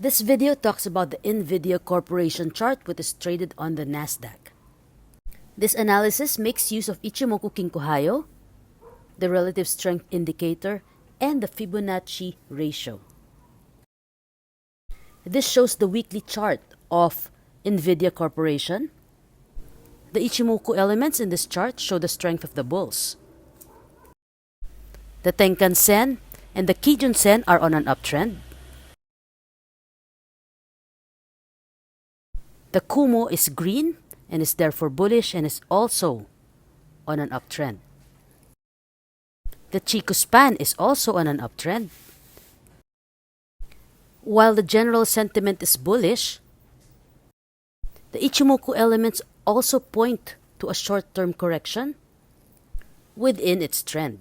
This video talks about the NVIDIA Corporation chart which is traded on the NASDAQ. This analysis makes use of Ichimoku Kinko Hyo, the relative strength indicator, and the Fibonacci ratio. This shows the weekly chart of NVIDIA Corporation. The Ichimoku elements in this chart show the strength of the bulls. The Tenkan Sen and the Kijun Sen are on an uptrend. The Kumo is green and is therefore bullish and is also on an uptrend. The Chikou span is also on an uptrend. While the general sentiment is bullish, the Ichimoku elements also point to a short-term correction within its trend.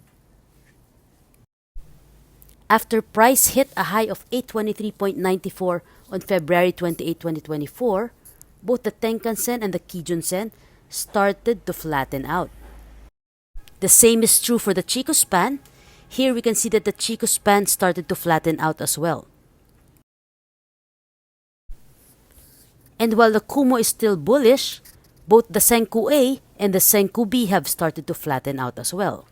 After price hit a high of 823.94 on February 28, 2024, both the Tenkan Sen and the Kijun Sen started to flatten out. The same is true for the Chikou span. Here we can see that the Chikou span started to flatten out as well. And while the Kumo is still bullish, both the Senkou A and the Senkou B have started to flatten out as well.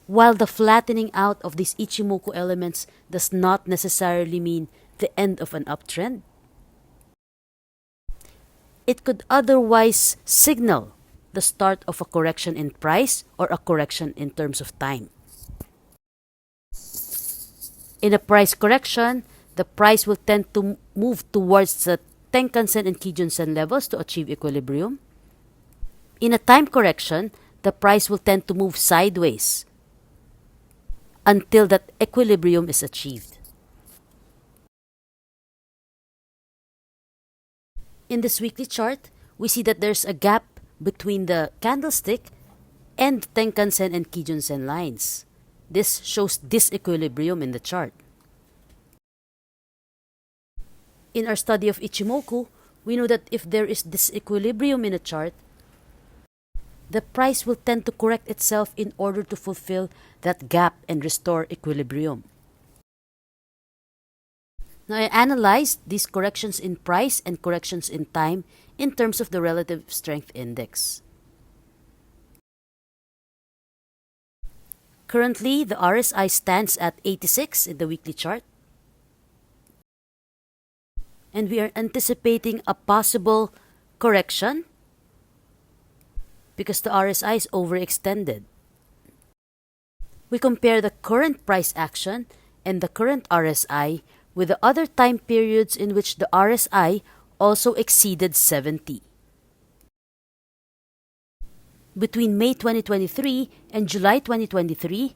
While the flattening out of these Ichimoku elements does not necessarily mean the end of an uptrend, it could otherwise signal the start of a correction in price or a correction in terms of time. In a price correction, the price will tend to move towards the Tenkan Sen and Kijun Sen levels to achieve equilibrium. In a time correction, the price will tend to move sideways until that equilibrium is achieved. In this weekly chart, we see that there's a gap between the candlestick and Tenkan Sen and Kijun Sen lines. This shows disequilibrium in the chart. In our study of Ichimoku, we know that if there is disequilibrium in a chart, the price will tend to correct itself in order to fulfill that gap and restore equilibrium. Now, I analyzed these corrections in price and corrections in time in terms of the relative strength index. Currently, the RSI stands at 86 in the weekly chart. And we are anticipating a possible correction because the RSI is overextended. We compare the current price action and the current RSI with the other time periods in which the RSI also exceeded 70. Between May 2023 and July 2023,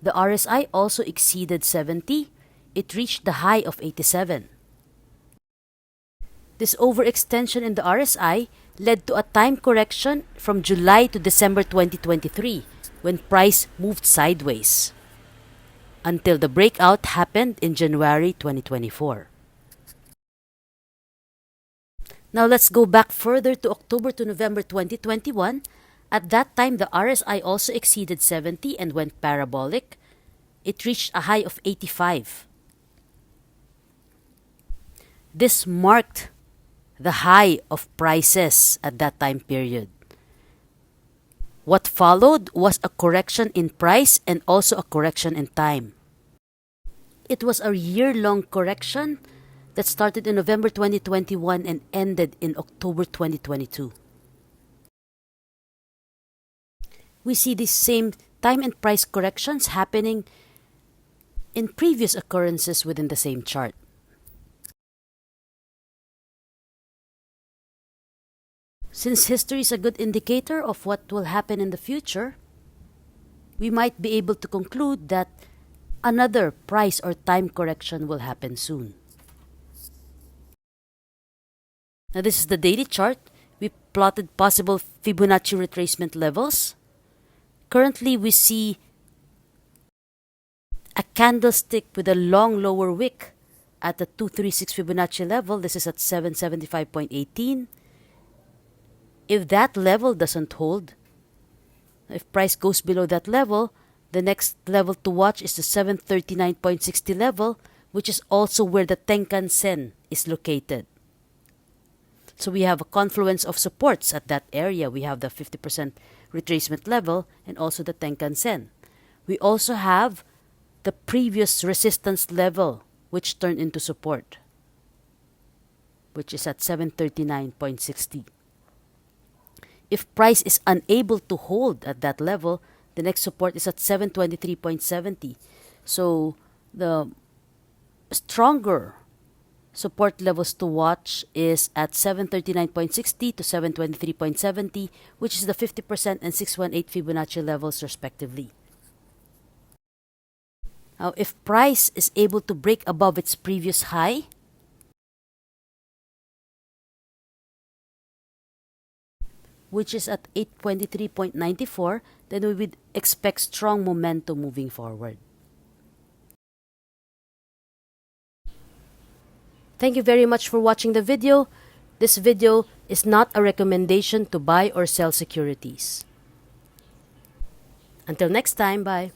the RSI also exceeded 70. It reached the high of 87. This overextension in the RSI led to a time correction from July to December 2023 when price moved sideways until the breakout happened in January 2024. Now let's go back further to October to November 2021. At that time, the RSI also exceeded 70 and went parabolic. It reached a high of 85. This marked the high of prices at that time period. What followed was a correction in price and also a correction in time. It was a year-long correction that started in November 2021 and ended in October 2022. We see these same time and price corrections happening in previous occurrences within the same chart. Since history is a good indicator of what will happen in the future, we might be able to conclude that another price or time correction will happen soon. Now this is the daily chart. We plotted possible Fibonacci retracement levels. Currently, we see a candlestick with a long lower wick at the 236 Fibonacci level. This is at 775.18. If that level doesn't hold, if price goes below that level, The next level to watch is the 739.60 level, which is also where the Tenkan Sen is located. So we have a confluence of supports at that area. We have the 50% retracement level and also the Tenkan Sen. We also have the previous resistance level, which turned into support, which is at 739.60. If price is unable to hold at that level, the next support is at 723.70. So the stronger support levels to watch is at 739.60 to 723.70, which is the 50% and 618 Fibonacci levels respectively. Now, if price is able to break above its previous high, which is at 823.94, then we would expect strong momentum moving forward. Thank you very much for watching the video. This video is not a recommendation to buy or sell securities. Until next time, bye.